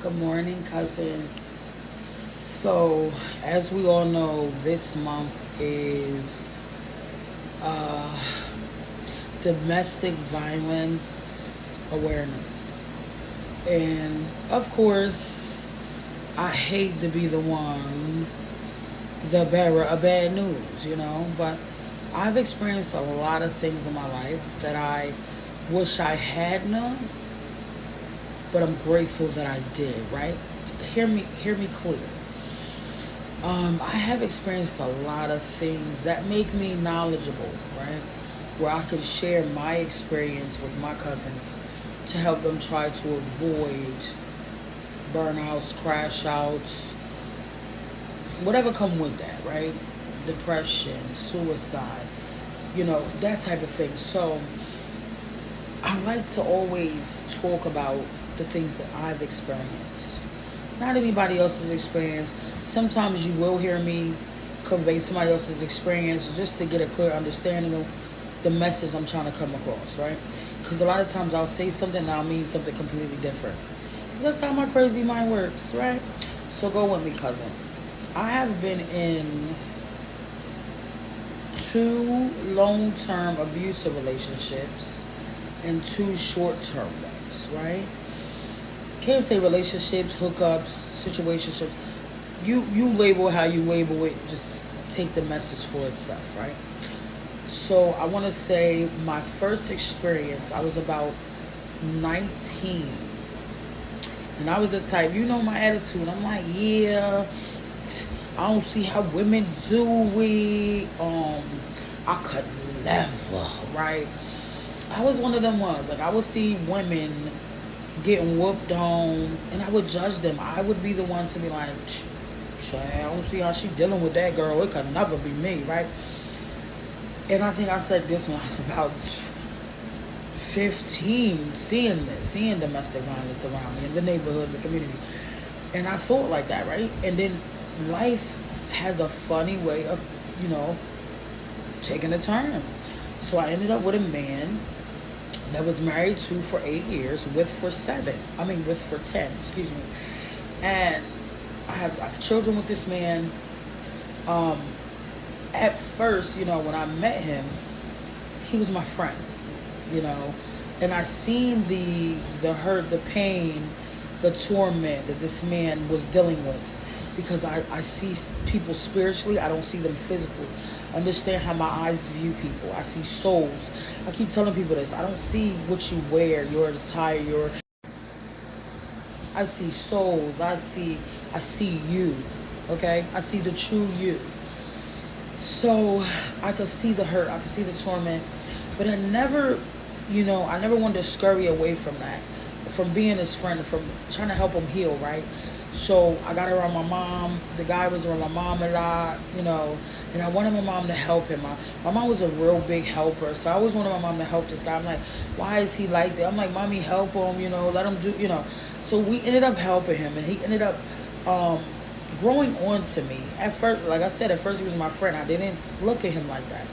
Good morning, cousins. So, as we all know, this month is uh, domestic violence awareness. And of course, I hate to be the one, the bearer of bad news, but I've experienced a lot of things in my life that I wish I had known, but I'm grateful that I did, right? Hear me clear. I have experienced a lot of things that make me knowledgeable, right? Where I could share my experience with my cousins to help them try to avoid burnouts, crash outs, whatever come with that, right? Depression, suicide, that type of thing. So I like to always talk about the things that I've experienced, not anybody else's experience. Sometimes you will hear me convey somebody else's experience just to get a clear understanding of the message I'm trying to come across, right? Because a lot of times I'll say something and I'll mean something completely different. That's how my crazy mind works, right? So go with me, cousin. I have been in two long-term abusive relationships and two short-term ones, right? Can't say relationships, hookups, situationships. You label how you label it. Just take the message for itself, right? So I want to say my first experience. I was about 19, and I was the type. You know my attitude. I'm like, yeah. I don't see how women do it. I could never, right? I was one of them ones. Like I would see women getting whooped on, and I would judge them. I would be the one to be like, I don't see how she dealing with that girl. It could never be me, right? And I think I said this when I was about 15, seeing domestic violence around me in the neighborhood, the community. And I thought like that, right? And then life has a funny way of, you know, taking a turn. So I ended up with a man that was married to for 8 years, with for 10, excuse me. And I have children with this man. Um, at first, when I met him, he was my friend, and I seen the hurt, the pain, the torment that this man was dealing with, because I see people spiritually. I don't see them physically. Understand how my eyes view people. I see souls. I keep telling people this. I don't see what you wear, your attire, I see souls. I see you. Okay? I see the true you. So I could see the hurt, I could see the torment, but I never wanted to scurry away from that, from being his friend, from trying to help him heal, right? So I got around my mom. The guy was around my mom a lot, and I wanted my mom to help him. My mom was a real big helper, so I always wanted my mom to help this guy. I'm like, why is he like that? I'm like, mommy, help him, let him do. So we ended up helping him, and he ended up growing on to me. At first, like I said, at first he was my friend. I didn't look at him like that.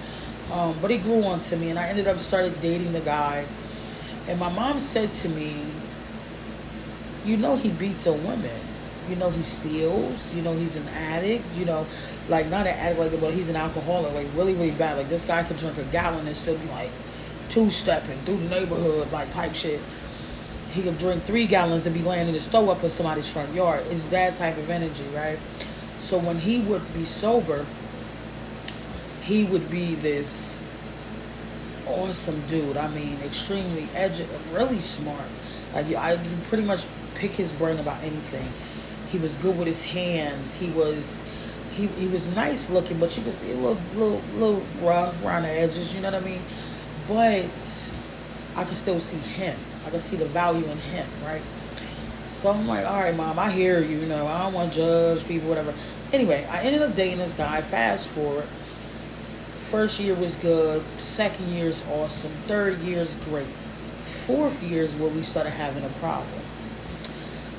But he grew on to me, and I ended up started dating the guy. And my mom said to me, he beats on women. He steals. He's an addict. Like not an addict like that, but he's an alcoholic, like really, really bad. Like this guy could drink a gallon and still be like two-stepping through the neighborhood, like type shit. He could drink 3 gallons and be laying in his stove up in somebody's front yard. It's that type of energy, right? So when he would be sober, he would be this awesome dude. I mean, extremely really smart. Like I pretty much pick his brain about anything. He was good with his hands. He was nice looking, but he was a little rough around the edges. You know what I mean? But I could still see him. I could see the value in him, right? So I'm like, all right, mom, I hear you. I don't want to judge people, whatever. Anyway, I ended up dating this guy. Fast forward. First year was good. Second year is awesome. Third year is great. Fourth year is where we started having a problem.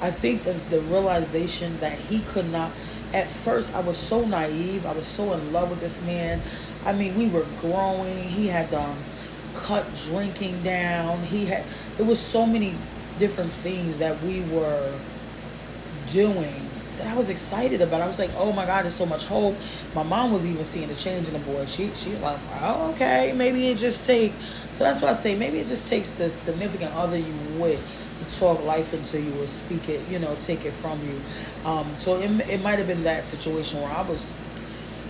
I think that the realization that he could not. At first, I was so naive. I was so in love with this man. I mean, we were growing. He had cut drinking down. There was so many different things that we were doing that I was excited about. I was like, oh my God, there's so much hope. My mom was even seeing a change in the boy. She was like, oh, okay, maybe it just take. So that's why I say maybe it just takes the significant other you with to talk life into you or speak it, take it from you. So it might have been that situation where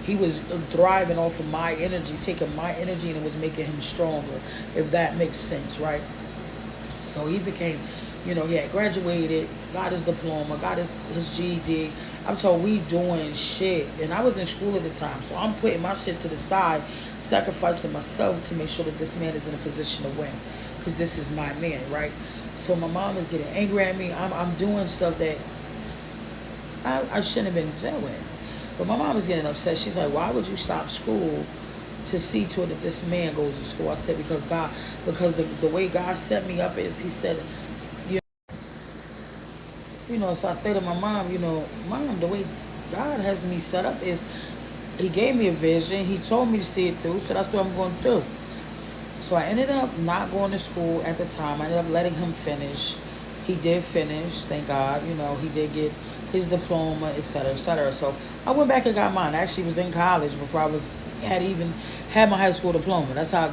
he was thriving off of my energy, taking my energy, and it was making him stronger, if that makes sense, right? So he became, he had graduated, got his diploma, got his GED. I'm told we doing shit. And I was in school at the time. So I'm putting my shit to the side, sacrificing myself to make sure that this man is in a position to win. Because this is my man, right? So my mom is getting angry at me. I'm doing stuff that I shouldn't have been doing. But my mom was getting upset. She's like, why would you stop school to see to it that this man goes to school? I said, because the way God set me up is, he said, so I say to my mom, Mom, the way God has me set up is he gave me a vision. He told me to see it through, so that's what I'm going to do. So I ended up not going to school at the time. I ended up letting him finish. He did finish, thank God. He did get his diploma, et cetera, et cetera. So I went back and got mine. I actually was in college before I had my high school diploma. That's how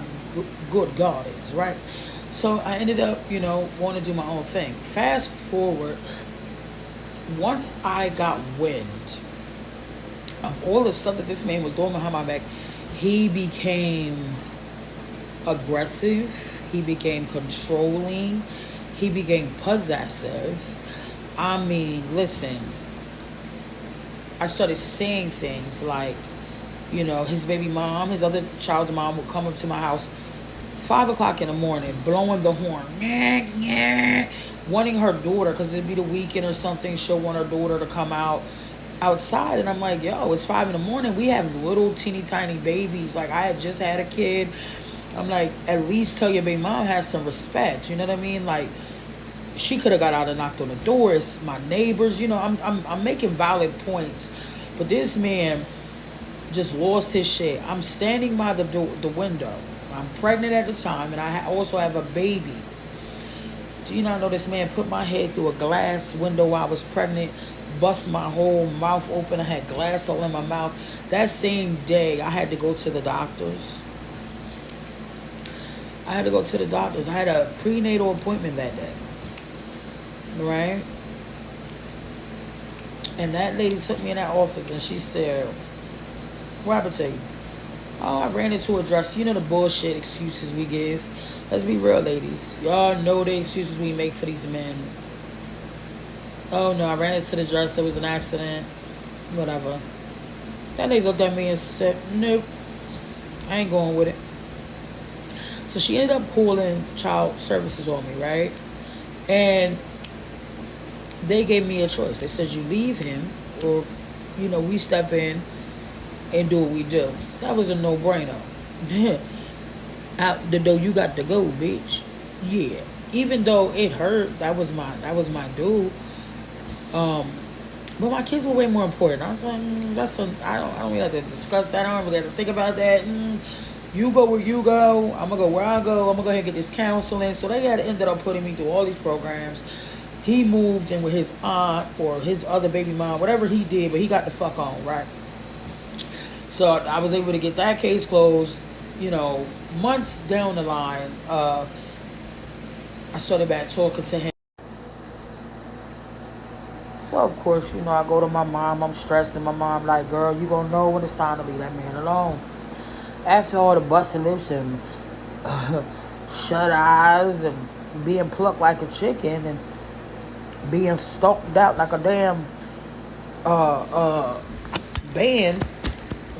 good God is, right? So I ended up, wanting to do my own thing. Fast forward, once I got wind of all the stuff that this man was doing behind my back, he became aggressive. He became controlling. He became possessive. I mean, listen, I started saying things like, his baby mom, his other child's mom would come up to my house 5 o'clock in the morning, blowing the horn, wanting her daughter, because it'd be the weekend or something, she'll want her daughter to come outside. And I'm like, yo, it's 5 in the morning. We have little teeny tiny babies. Like, I had just had a kid. I'm like, at least tell your baby mom has some respect. You know what I mean? Like, she could have got out and knocked on the door. It's my neighbors. I'm making valid points. But this man just lost his shit. I'm standing by the window. I'm pregnant at the time, and I also have a baby. Do you not know this man put my head through a glass window while I was pregnant, bust my whole mouth open. I had glass all in my mouth. That same day, I had to go to the doctors. I had a prenatal appointment that day. Right? And that lady took me in that office and she said, what happened to you? Oh, I ran into a dress. You know the bullshit excuses we give. Let's be real, ladies. Y'all know the excuses we make for these men. Oh no, I ran into the dress. It was an accident. Whatever. That lady looked at me and said, nope, I ain't going with it. So she ended up calling child services on me, right? And they gave me a choice. They said, you leave him or, we step in and do what we do. That was a no-brainer. Out the door, you got to go, bitch. Yeah. Even though it hurt, that was my dude. But my kids were way more important. I was like, I don't really have to discuss that. I don't really have to think about that. You go where you go. I'm gonna go where I go. I'm gonna go ahead and get this counseling. So they had ended up putting me through all these programs. He moved in with his aunt or his other baby mom, whatever he did, but he got the fuck on, right? So I was able to get that case closed. Months down the line, I started back talking to him. So of course, I go to my mom. I'm stressed, and my mom like, girl, you gonna know when it's time to leave that man alone. After all the busting lips and shut eyes and being plucked like a chicken and being stalked out like a damn band,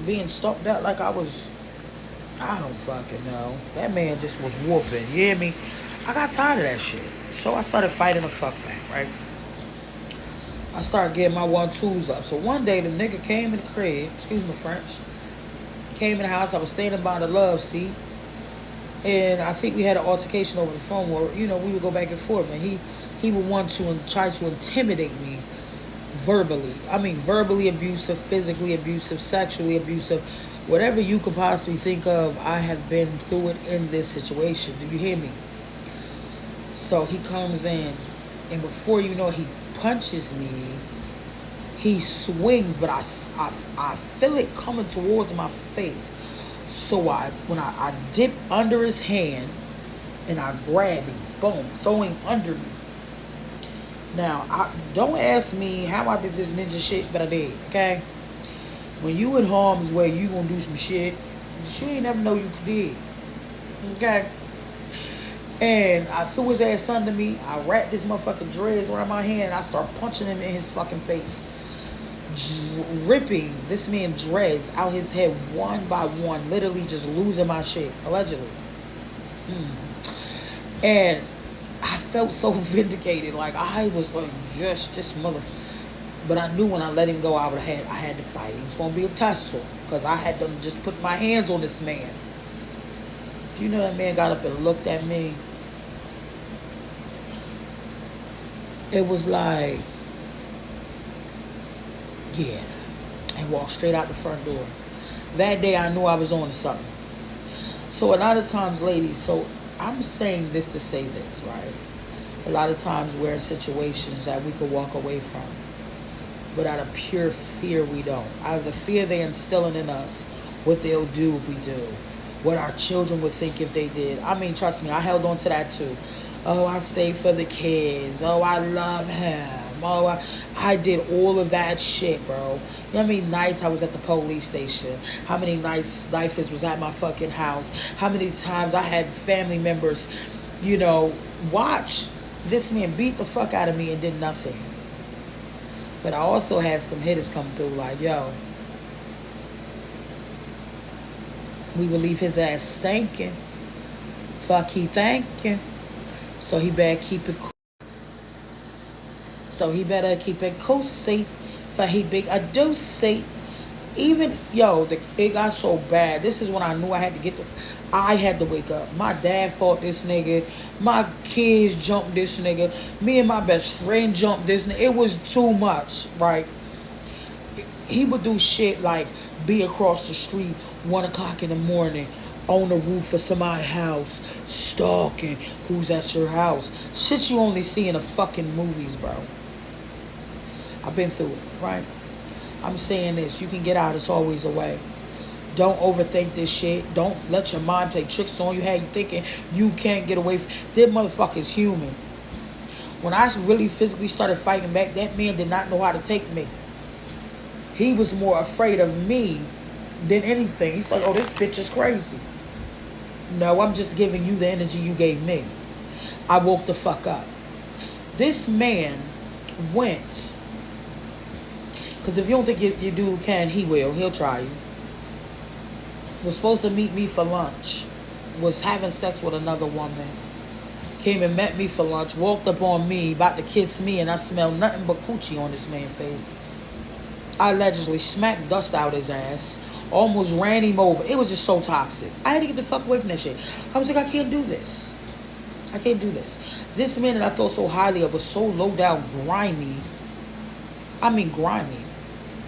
being stalked out like I don't fucking know. That man just was whooping. You hear me? I got tired of that shit. So I started fighting the fuck back, right? I started getting my 1-2s up. So one day the nigga came in the crib, excuse my French, came in the house. I was standing by the L.L.C. And I think we had an altercation over the phone where, we would go back and forth. And he would want to try to intimidate me verbally. I mean, verbally abusive, physically abusive, sexually abusive. Whatever you could possibly think of, I have been through it in this situation. Do you hear me? So he comes in, and before you know it, he punches me He swings, but I feel it coming towards my face. So when I dip under his hand and I grab him, boom, throw him under me. Now, don't ask me how I did this ninja shit, but I did, okay? When you in harm's way, you gonna do some shit that you ain't never know you did, okay? And I threw his ass under me. I wrapped this motherfucking dreads around my hand. And I start punching him in his fucking face. Ripping this man dreads out his head one by one. Literally just losing my shit. Allegedly. And I felt so vindicated. Like, I was like, yes, this motherfucker. But I knew when I let him go, I had to fight. It was going to be a tussle. Because I had to just put my hands on this man. Do you know that man got up and looked at me? It was like, yeah, and walked straight out the front door. That day I knew I was on to something. So a lot of times, ladies, so I'm saying this to say this, right? A lot of times we're in situations that we could walk away from. But out of pure fear, we don't. Out of the fear they're instilling in us, what they'll do if we do. What our children would think if they did. I mean, trust me, I held on to that too. Oh, I stayed for the kids. Oh, I love him. Oh, I did all of that shit, bro. You know how many nights I was at the police station? How many nights Knifers was at my fucking house? How many times I had family members, you know, watch this man beat the fuck out of me and did nothing. But I also had some hitters come through like, yo, we would leave his ass stinking. Fuck he thanking. So he better keep it cool. So he better keep it cozy. For he big a doozy. Even, yo, it got so bad. This is when I knew I had to get the... I had to wake up. My dad fought this nigga. My kids jumped this nigga. Me and my best friend jumped this nigga. It was too much, right? He would do shit like be across the street 1 o'clock in the morning on the roof of somebody's house, stalking who's at your house. Shit you only see in the fucking movies, bro. I've been through it, right? I'm saying this. You can get out. It's always a way. Don't overthink this shit. Don't let your mind play tricks on you. Had you thinking you can't get away from... That motherfucker's human. When I really physically started fighting back, that man did not know how to take me. He was more afraid of me than anything. He's like, oh, this bitch is crazy. No, I'm just giving you the energy you gave me. I woke the fuck up. This man went... Because if you don't think your dude can, he will. He'll try you. Was supposed to meet me for lunch. Was having sex with another woman. Came and met me for lunch. Walked up on me, about to kiss me, and I smelled nothing but coochie on this man's face. I allegedly smacked dust out his ass. Almost ran him over. It was just so toxic. I had to get the fuck away from that shit. I was like, I can't do this. I can't do this. This man that I thought so highly of was so low down, grimy. I mean grimy.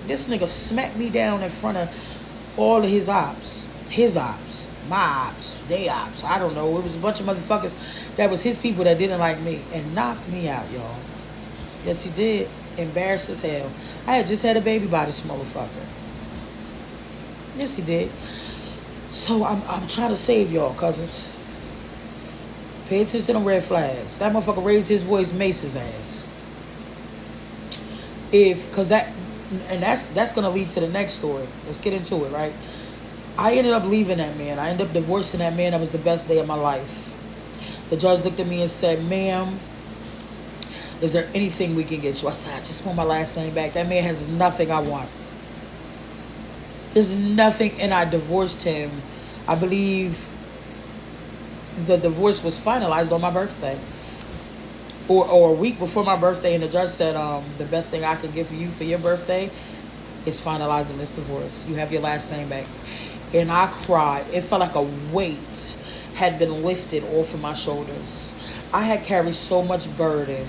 This nigga smacked me down in front of all of his ops. His ops. My ops. They ops. I don't know. It was a bunch of motherfuckers that was his people that didn't like me. And knocked me out, y'all. Yes, he did. Embarrassed as hell. I had just had a baby by this motherfucker. Yes, he did. So I'm trying to save y'all, cousins. Pay attention to them red flags. That motherfucker raised his voice, Mace his ass. Because that's gonna lead to the next story. Let's get into it, right? I ended up leaving that man. I ended up divorcing that man. That was the best day of my life. The judge looked at me and said, ma'am, is there anything we can get you? I said, I just want my last name back. That man has nothing I want. There's nothing, and I divorced him. I believe the divorce was finalized on my birthday. Or a week before my birthday, and the judge said, the best thing I can give for you for your birthday is finalizing this divorce. You have your last name back. And I cried. It felt like a weight had been lifted off of my shoulders. I had carried so much burden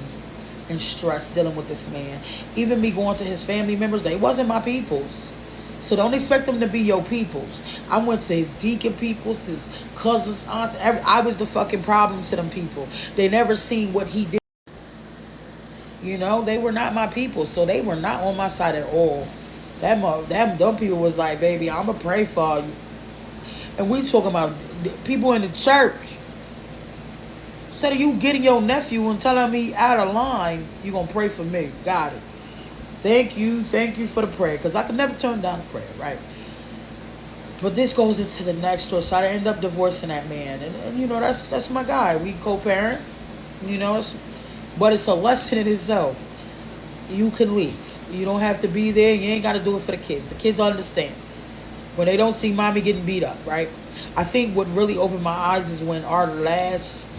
and stress dealing with this man. Even me going to his family members, they wasn't my peoples. So don't expect them to be your peoples. I went to his deacon peoples, his cousins, aunts. I was the fucking problem to them people. They never seen what he did. You know, they were not my people, so they were not on my side at all. Them people was like, baby, I'ma pray for you. And we talking about people in the church. Instead of you getting your nephew and telling me out of line, you gonna pray for me. Got it. Thank you for the prayer, because I could never turn down a prayer, right? But this goes into the next story. So I end up divorcing that man, and you know that's my guy. We co-parent, you know. But it's a lesson in itself. You can leave. You don't have to be there. You ain't got to do it for the kids. The kids understand when they don't see mommy getting beat up, right? I think what really opened my eyes is when our last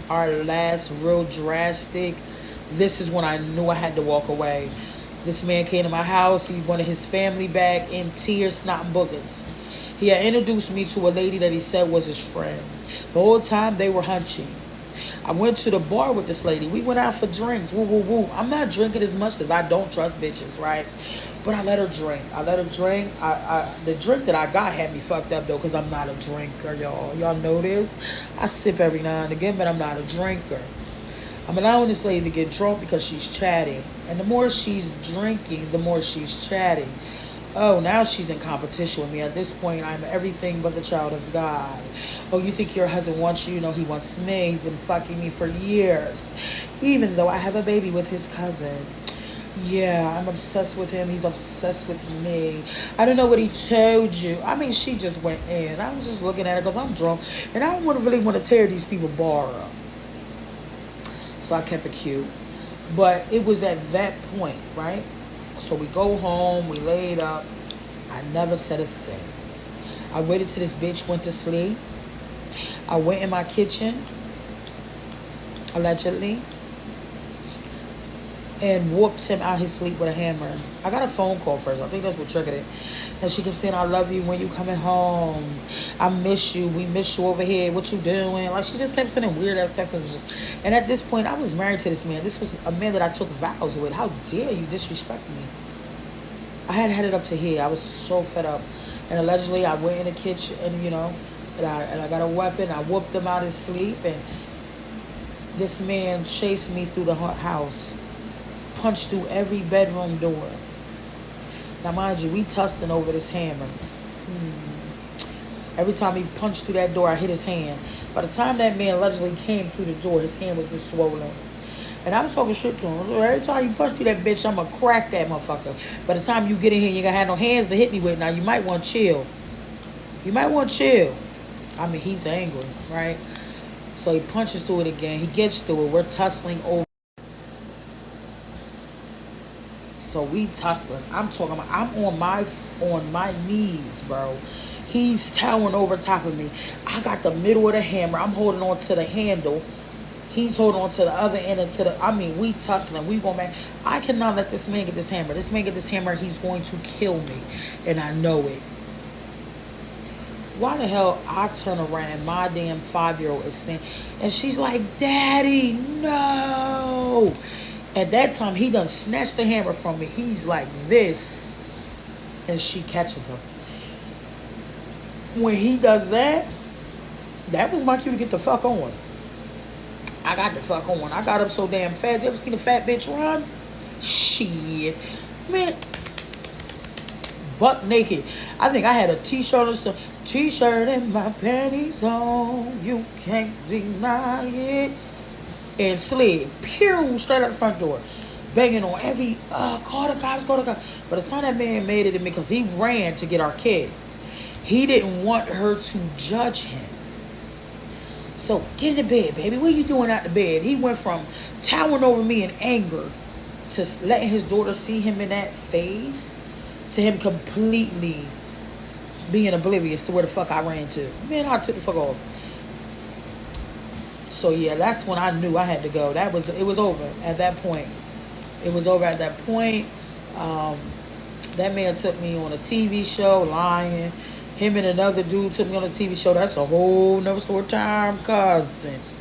real drastic. This is when I knew I had to walk away. This man came to my house. He wanted his family back in tears, snot, and boogers. He had introduced me to a lady that he said was his friend. The whole time they were hunching. I went to the bar with this lady. We went out for drinks. Woo, woo, woo. I'm not drinking as much because I don't trust bitches, right? But I let her drink. The drink that I got had me fucked up, though, because I'm not a drinker, y'all. Y'all know this? I sip every now and again, but I'm not a drinker. I'm allowing this lady to get drunk because she's chatting. And the more she's drinking, the more she's chatting. Oh, now she's in competition with me. At this point, I'm everything but the child of God. Oh, you think your husband wants you? You know, he wants me. He's been fucking me for years. Even though I have a baby with his cousin. Yeah, I'm obsessed with him. He's obsessed with me. I don't know what he told you. I mean, she just went in. I was just looking at her because I'm drunk. And I don't really want to tear these people bar up. So I kept it cute. But it was at that point, right? So we go home, we laid up. I never said a thing. I waited till this bitch went to sleep. I went in my kitchen, allegedly, and whooped him out his sleep with a hammer. I got a phone call first. I think that's what triggered it. And she kept saying, I love you when you coming home. I miss you. We miss you over here. What you doing? Like, she just kept sending weird ass text messages. And at this point, I was married to this man. This was a man that I took vows with. How dare you disrespect me? I had it up to here. I was so fed up. And allegedly, I went in the kitchen and, you know, and I got a weapon. I whooped him out his sleep. And this man chased me through the house. Punched through every bedroom door. Now, mind you, we tussling over this hammer. Every time he punched through that door, I hit his hand. By the time that man allegedly came through the door, his hand was just swollen. And I was talking shit to him. Every time you punch through that bitch, I'm going to crack that motherfucker. By the time you get in here, you ain't going to have no hands to hit me with. Now, you might want to chill. You might want to chill. I mean, he's angry, right? So he punches through it again. He gets through it. We're tussling over. So we tussling. I'm talking about, I'm on my knees, bro. He's towering over top of me. I got the middle of the hammer. I'm holding on to the handle. He's holding on to the other end and we tussling. We going back. I cannot let this man get this hammer. This man get this hammer, he's going to kill me. And I know it. Why the hell I turn around and my damn 5-year-old is standing and she's like, Daddy, no. At that time, he done snatched the hammer from me. He's like this. And she catches him. When he does that, that was my cue to get the fuck on. I got the fuck on. I got up so damn fast. You ever seen a fat bitch run? Shit. Man. Butt naked. I think I had a t-shirt or something. T-shirt and my panties on. You can't deny it. And slid, pew, straight out the front door, banging on every, call the cops, call the cops. By the time that man made it to me, because he ran to get our kid, he didn't want her to judge him. So, get in the bed, baby. What are you doing out the bed? He went from towering over me in anger to letting his daughter see him in that phase to him completely being oblivious to where the fuck I ran to. Man, I took the fuck off. So yeah, that's when I knew I had to go. It was over at that point. It was over at that point. That man took me on a TV show, lying. Him and another dude took me on a TV show. That's a whole nother story time, cousins.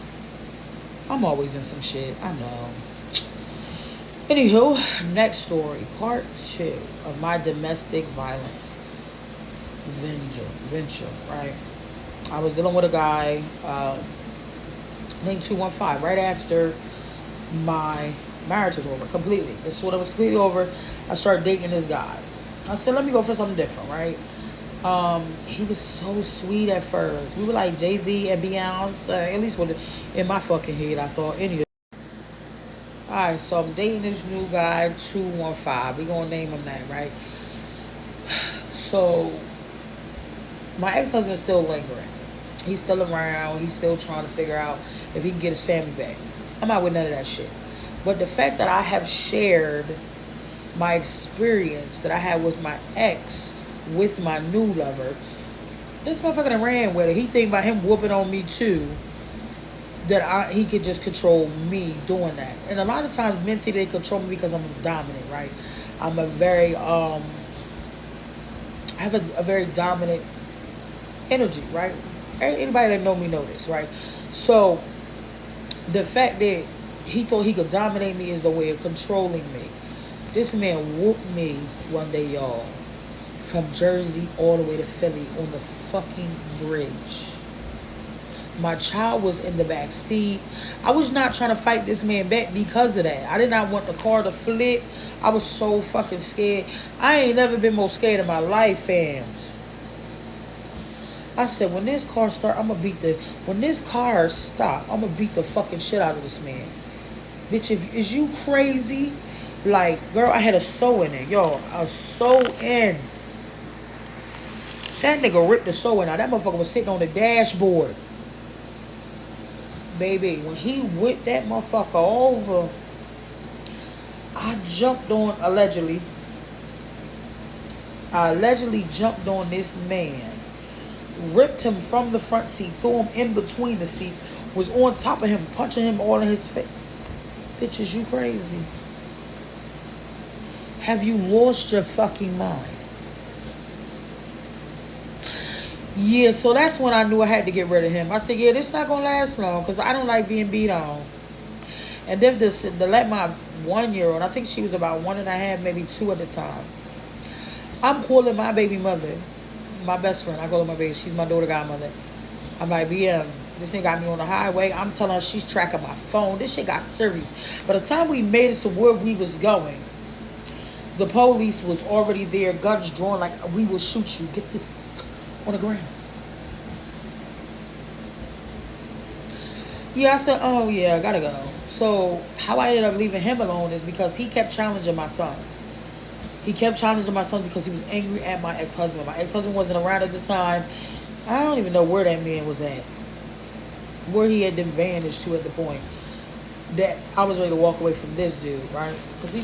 I'm always in some shit. I know. Anywho, next story, part 2 of my domestic violence venture, right? I was dealing with a guy named 215 right after my Marriage was over completely. This is when it was completely over. I started dating this guy. I said, let me go for something different, right? He was so sweet at first. We were like Jay-Z and Beyonce, at least in my fucking head, I thought. Anyway. Alright, so I'm dating this new guy, 215. We gonna name him that, right? So my ex-husband's still lingering. He's still around. He's still trying to figure out if he can get his family back. I'm not with none of that shit. But the fact that I have shared my experience that I had with my ex with my new lover, this motherfucker done ran with it. He think about him whooping on me too. He could just control me doing that. And a lot of times men think they control me because I'm dominant, right? I'm a very I have a very dominant energy, right? Anybody that know me know this, right? So the fact that he thought he could dominate me is the way of controlling me. This man whooped me one day, y'all, from Jersey all the way to Philly on the fucking bridge. My child was in the back seat. I was not trying to fight this man back because of that. I did not want the car to flip. I was so fucking scared. I ain't never been more scared in my life, fams. I said, when this car start, when this car stop, I'm gonna beat the fucking shit out of this man. Bitch, is you crazy? Like, girl, I had a sew in it. Yo, a sew in. That nigga ripped the sew in out. That motherfucker was sitting on the dashboard. Baby, when he whipped that motherfucker over, I allegedly jumped on this man, ripped him from the front seat, threw him in between the seats, was on top of him, punching him all in his face. Bitch, is you crazy? Have you lost your fucking mind? Yeah, so that's when I knew I had to get rid of him. I said, yeah, this not gonna last long because I don't like being beat on. And then to let my 1-year-old, I think she was about 1.5, maybe 2 at the time. I'm calling my baby mother, my best friend. I call her my baby. She's my daughter godmother. I'm like, BM, this thing got me on the highway. I'm telling her she's tracking my phone. This shit got serious. By the time we made it to where we was going, the police was already there, guns drawn, like, we will shoot you. Get this on the ground. Yeah, I said, oh yeah, I gotta go. So how I ended up leaving him alone is because he kept challenging my sons. He kept challenging my sons because he was angry at my ex-husband. My ex-husband wasn't around at the time. I don't even know where that man was at. Where he had been vanished to at the point that I was ready to walk away from this dude, right? Because he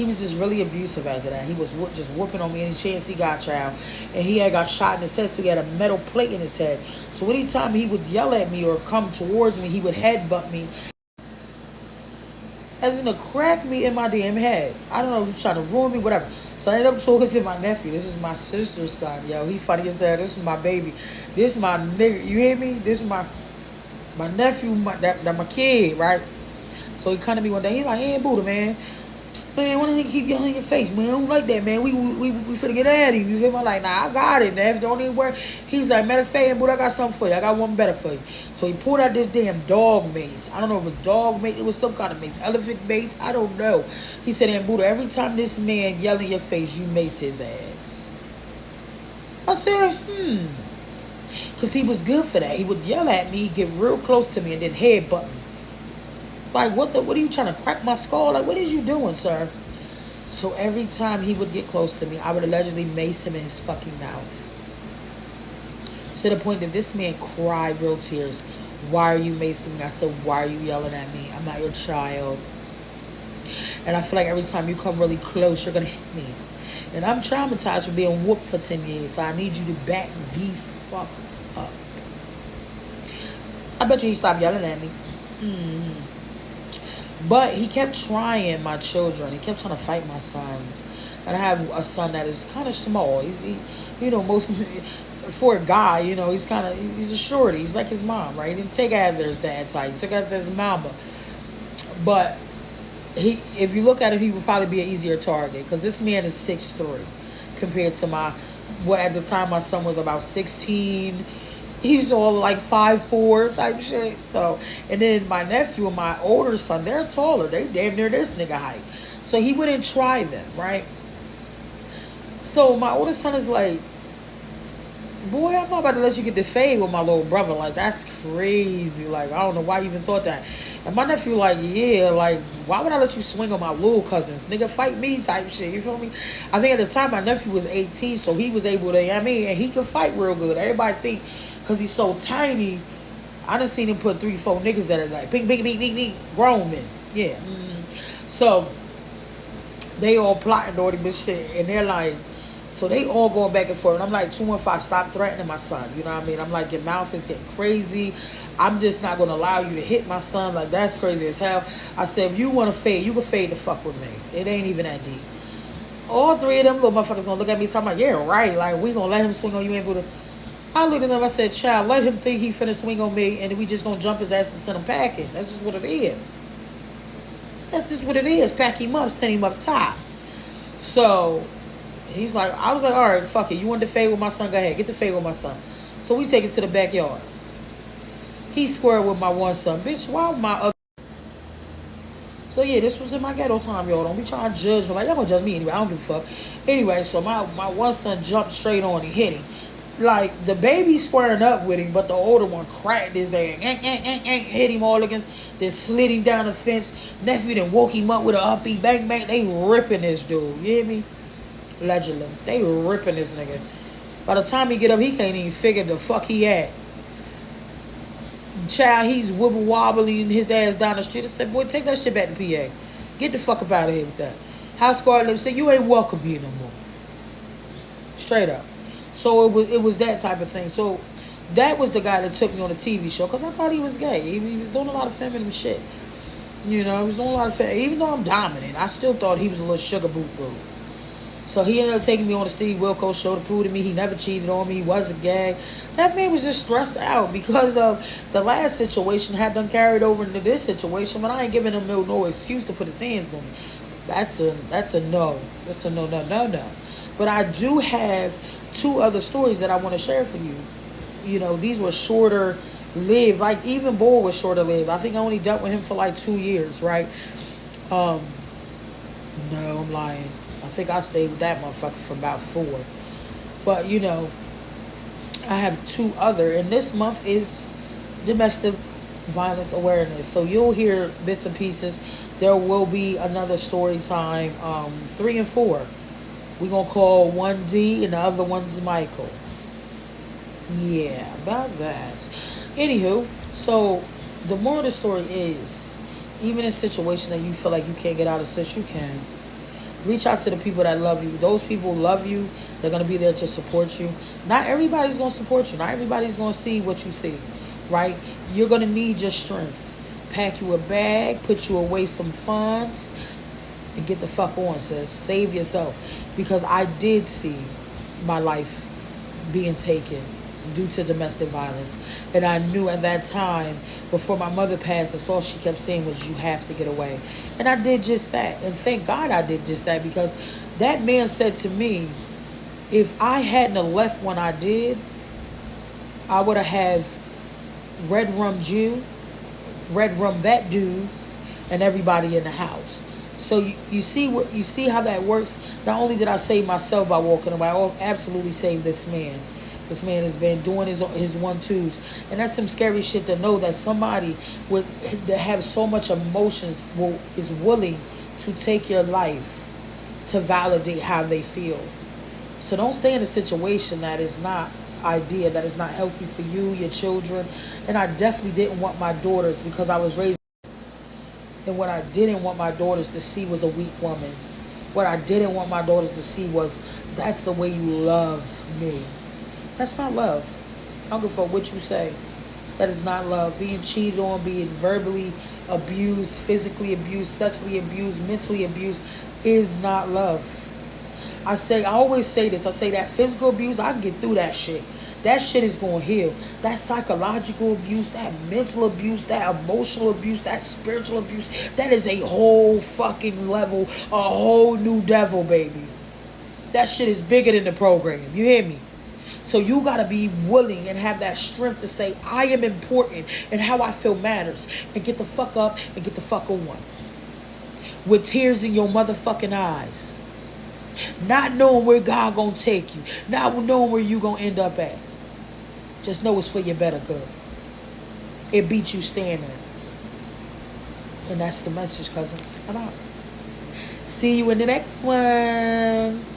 was just really abusive after that. He was just whooping on me any chance he got, child. And he had got shot in his head, so he had a metal plate in his head. So anytime he would yell at me or come towards me, he would headbutt me. As in to crack me in my damn head. I don't know if he's trying to ruin me, whatever. So I ended up talking to my nephew. This is my sister's son, yo. He funny as hell. This is my baby. This is my nigga. You hear me? This is my nephew, my kid, right? So he come to me one day. He's like, hey, Buddha, man. Man, why do they keep yelling in your face, man? I don't like that, man. We finna get at him. You feel me? I'm like, nah, I got it, man. If don't even work. He's like, matter of fact, but I got something for you. I got one better for you. So he pulled out this damn dog mace. I don't know if it was dog mace. It was some kind of mace. Elephant mace. I don't know. He said, and Buddha, every time this man yell in your face, you mace his ass. I said, Because he was good for that. He would yell at me, get real close to me, and then headbutt me. Like, what are you trying to crack my skull? Like, what is you doing, sir? So every time he would get close to me, I would allegedly mace him in his fucking mouth. To the point that this man cried real tears. Why are you macing me? I said, why are you yelling at me? I'm not your child. And I feel like every time you come really close, you're going to hit me. And I'm traumatized from being whooped for 10 years. So I need you to back the fuck up. I bet you he stopped yelling at me. But he kept trying my children. He kept trying to fight my sons. And I have a son that is kind of small. He most for a guy, he's a shorty. He's like his mom, right? He didn't take after his dad's height. He took after his mama. But if you look at him, he would probably be an easier target because this man is 6'3" compared to at the time my son was about 16. He's all like 5'4" type shit. So, and then my nephew and my older son, they're taller. They damn near this nigga height. So he wouldn't try them, right? So my oldest son is like, boy, I'm not about to let you get the fade with my little brother. Like, that's crazy. Like, I don't know why you even thought that. And my nephew, like, yeah, like, why would I let you swing on my little cousins? Nigga, fight me type shit. You feel me? I think at the time my nephew was 18, so he was able to, I mean, and he could fight real good. Everybody think, because he's so tiny, I done seen him put 3-4 niggas at it, like, bing, bing, bing, bing, bing, grown men. Yeah. So, they all plotting on him and shit. And they're like, so they all going back and forth. And I'm like, 215, stop threatening my son. You know what I mean? I'm like, your mouth is getting crazy. I'm just not going to allow you to hit my son. Like, that's crazy as hell. I said, if you want to fade, you can fade the fuck with me. It ain't even that deep. All three of them little motherfuckers going to look at me talking about, yeah, right. Like, we going to let him swing on you. Ain't going to. I looked at him. I said, child, let him think he finna swing on me. And we just going to jump his ass and send him packing. That's just what it is. That's just what it is. Pack him up, send him up top. So he's like, I was like, all right, fuck it. You want the fade with my son? Go ahead. Get the fade with my son. So we take it to the backyard. He squared with my one son. Bitch, why my other... So yeah, this was in my ghetto time, y'all. Don't be trying to judge me. Like, y'all gonna judge me anyway. I don't give a fuck. Anyway, so my one son jumped straight on and hit him. Like, the baby squaring up with him, but the older one cracked his ass. Hit him all against... Then slid him down the fence. Nephew then woke him up with a uppy bang bang. They ripping this dude. You hear me? Allegedly. They ripping this nigga. By the time he get up, he can't even figure the fuck he at. Child, he's wibble wobbling his ass down the street. I said, boy, take that shit back to PA. Get the fuck up out of here with that. House guard lives said, you ain't welcome here no more. Straight up. So it was that type of thing. So that was the guy that took me on the TV show because I thought he was gay. He was doing a lot of feminine shit. You know, he was doing a lot of feminine. Even though I'm dominant, I still thought he was a little sugar boot boo. So he ended up taking me on the Steve Wilkos show to prove to me he never cheated on me. He wasn't gay. That man was just stressed out because of the last situation had done carried over into this situation, but I ain't giving him no excuse to put his hands on me. That's a no. That's a no. But I do have 2 other stories that I want to share for you. You know, these were shorter lived. Like, even Bull was shorter lived. I think I only dealt with him for like 2 years, right? No, I'm lying. I think I stayed with that motherfucker for about 4. But, you know, I have 2 other. And this month is domestic violence awareness. So you'll hear bits and pieces. There will be another story time, 3 and 4. We're going to call one D and the other one's Michael. Yeah, about that. Anywho, so the moral of the story is, even in a situation that you feel like you can't get out of, sis, you can. Reach out to the people that love you. Those people love you. They're going to be there to support you. Not everybody's going to support you. Not everybody's going to see what you see, right? You're going to need your strength. Pack you a bag, put you away some funds, and get the fuck on, sis. Save yourself. Because I did see my life being taken due to domestic violence. And I knew at that time, before my mother passed, that's all she kept saying was, you have to get away. And I did just that. And thank God I did just that, because that man said to me, if I hadn't have left when I did, I would have red rummed you, red rummed that dude, and everybody in the house. So you see how that works? Not only did I save myself by walking away, I absolutely saved this man. This man has been doing his 1-2s. And that's some scary shit to know, that somebody that have so much emotions is willing to take your life to validate how they feel. So don't stay in a situation that is not ideal, that is not healthy for you, your children. And I definitely didn't want my daughters, because I was raised. And what I didn't want my daughters to see was a weak woman. What I didn't want my daughters to see was, that's the way you love me. That's not love. I don't give a fuck what you say. That is not love. Being cheated on, being verbally abused, physically abused, sexually abused, mentally abused is not love. I always say this. I say that physical abuse, I can get through that shit. That shit is going to heal. That psychological abuse, that mental abuse, that emotional abuse, that spiritual abuse, that is a whole fucking level, a whole new devil, baby. That shit is bigger than the program. You hear me? So you got to be willing and have that strength to say, I am important and how I feel matters. And get the fuck up and get the fuck on. With tears in your motherfucking eyes. Not knowing where God gonna take you. Not knowing where you gonna end up at. Just know it's for your better good. It beats you staying there. And that's the message, cousins. I'm out. See you in the next one.